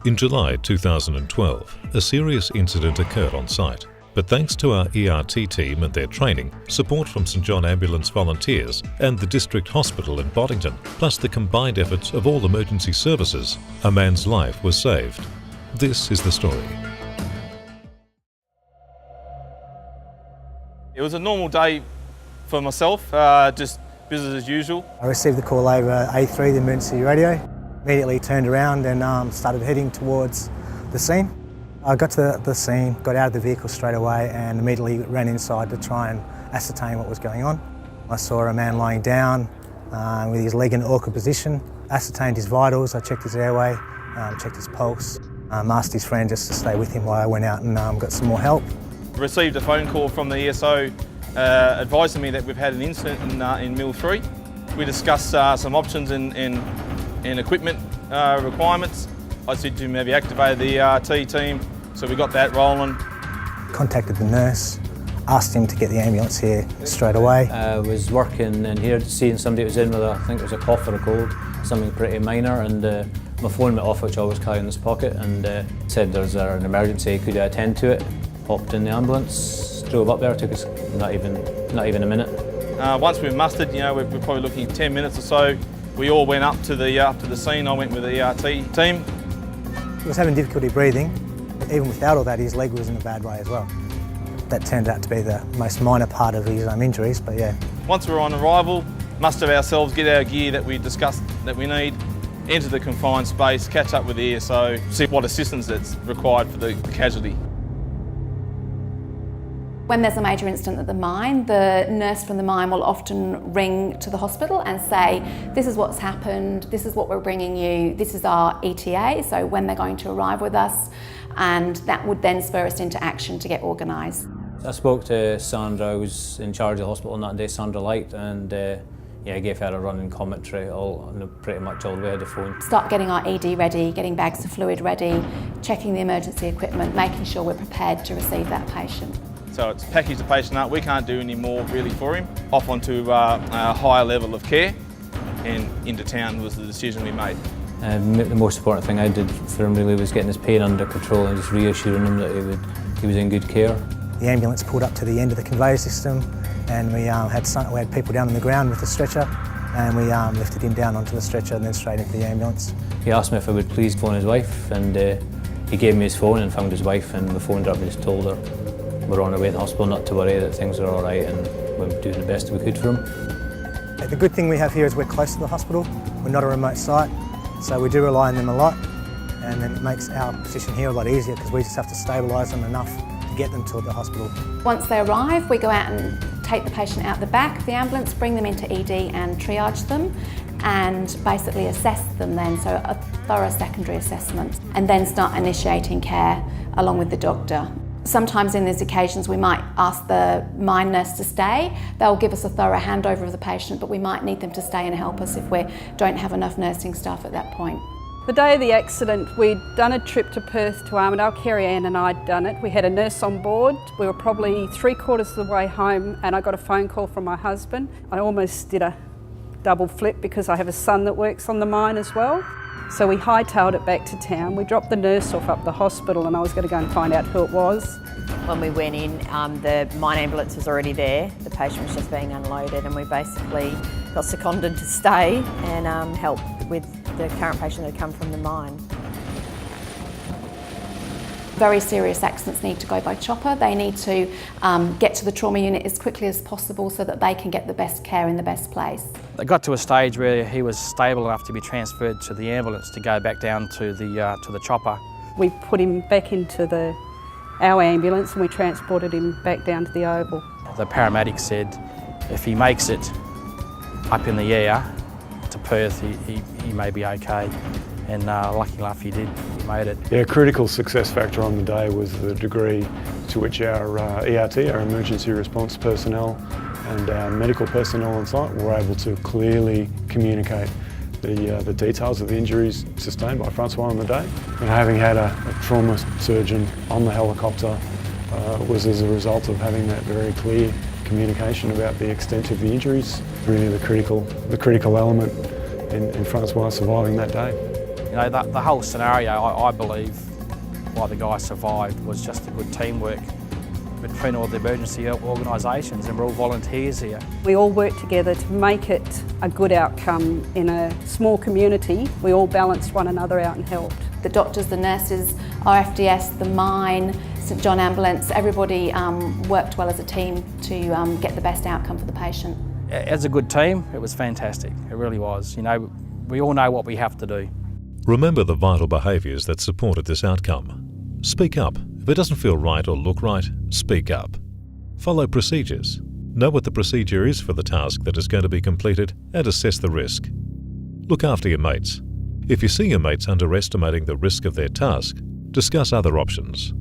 In July 2012, a serious incident occurred on site. But thanks to our ERT team and their training, support from St John Ambulance volunteers and the District Hospital in Boddington, plus the combined efforts of all emergency services, a man's life was saved. This is the story. It was a normal day for myself, just business as usual. I received the call over A3, the emergency radio. Immediately turned around and started heading towards the scene. I got to the scene, got out of the vehicle straight away and immediately ran inside to try and ascertain what was going on. I saw a man lying down with his leg in an awkward position, ascertained his vitals, I checked his airway, checked his pulse, asked his friend just to stay with him while I went out and got some more help. Received a phone call from the ESO advising me that we've had an incident in Mill 3. We discussed some options in equipment requirements. I said to maybe activate the ERT team, so we got that rolling. Contacted the nurse, asked him to get the ambulance here straight away. I was working in here, seeing somebody was in with I think it was a cough or a cold, something pretty minor, and my phone went off, which I always carry in this pocket, and said there's an emergency, could I attend to it? Popped in the ambulance, drove up there, took us not even a minute. Once we've mustered, we're probably looking at 10 minutes or so. We all went up to the scene. I went with the ERT team. He was having difficulty breathing. Even without all that, his leg was in a bad way as well. That turned out to be the most minor part of his injuries, but yeah. Once we were on arrival, muster ourselves, get our gear that we discussed that we need, enter the confined space, catch up with the ESO, see what assistance that's required for the casualty. When there's a major incident at the mine, the nurse from the mine will often ring to the hospital and say, this is what's happened, this is what we're bringing you, this is our ETA, so when they're going to arrive with us, and that would then spur us into action to get organised. I spoke to Sandra, who was in charge of the hospital on that day, Sandra Light, and I gave her a running commentary pretty much all the way to the phone. Start getting our ED ready, getting bags of fluid ready, checking the emergency equipment, making sure we're prepared to receive that patient. So it's package the patient up, we can't do any more really for him. Off onto a higher level of care, and into town was the decision we made. The most important thing I did for him really was getting his pain under control and just reassuring him that he was in good care. The ambulance pulled up to the end of the conveyor system and we had people down on the ground with a stretcher, and we lifted him down onto the stretcher and then straight into the ambulance. He asked me if I would please phone his wife, and he gave me his phone and found his wife, and we phoned her up and just told her we're on our way to the hospital, not to worry, that things are all right, and we're doing the best we could for him. The good thing we have here is we're close to the hospital. We're not a remote site, so we do rely on them a lot, and then it makes our position here a lot easier because we just have to stabilise them enough to get them to the hospital. Once they arrive, we go out and take the patient out the back of the ambulance, bring them into ED and triage them, and basically assess them then, so a thorough secondary assessment, and then start initiating care along with the doctor. Sometimes in these occasions we might ask the mine nurse to stay. They'll give us a thorough handover of the patient, but we might need them to stay and help us if we don't have enough nursing staff at that point. The day of the accident, we'd done a trip to Perth to Armidale. Carrie Ann and I'd done it. We had a nurse on board. We were probably 3/4 of the way home and I got a phone call from my husband. I almost did a double flip because I have a son that works on the mine as well. So we hightailed it back to town. We dropped the nurse off up the hospital and I was going to go and find out who it was. When we went in, the mine ambulance was already there. The patient was just being unloaded and we basically got seconded to stay and help with the current patient that had come from the mine. Very serious accidents need to go by chopper. They need to get to the trauma unit as quickly as possible so that they can get the best care in the best place. It got to a stage where he was stable enough to be transferred to the ambulance to go back down to the chopper. We put him back into our ambulance and we transported him back down to the Oval. The paramedic said if he makes it up in the air to Perth, he may be okay. And lucky enough he did, he made it. Yeah, a critical success factor on the day was the degree to which our ERT, our emergency response personnel, and our medical personnel on site were able to clearly communicate the details of the injuries sustained by Francois on the day. And having had a trauma surgeon on the helicopter was as a result of having that very clear communication about the extent of the injuries, really the critical element in Francois surviving that day. You know, the whole scenario, I believe, why the guy survived was just a good teamwork between all the emergency organisations, and we're all volunteers here. We all work together to make it a good outcome in a small community. We all balanced one another out and helped. The doctors, the nurses, RFDS, the mine, St John Ambulance, everybody worked well as a team to get the best outcome for the patient. As a good team, it was fantastic. It really was. You know, we all know what we have to do. Remember the vital behaviours that supported this outcome. Speak up. If it doesn't feel right or look right, speak up. Follow procedures. Know what the procedure is for the task that is going to be completed and assess the risk. Look after your mates. If you see your mates underestimating the risk of their task, discuss other options.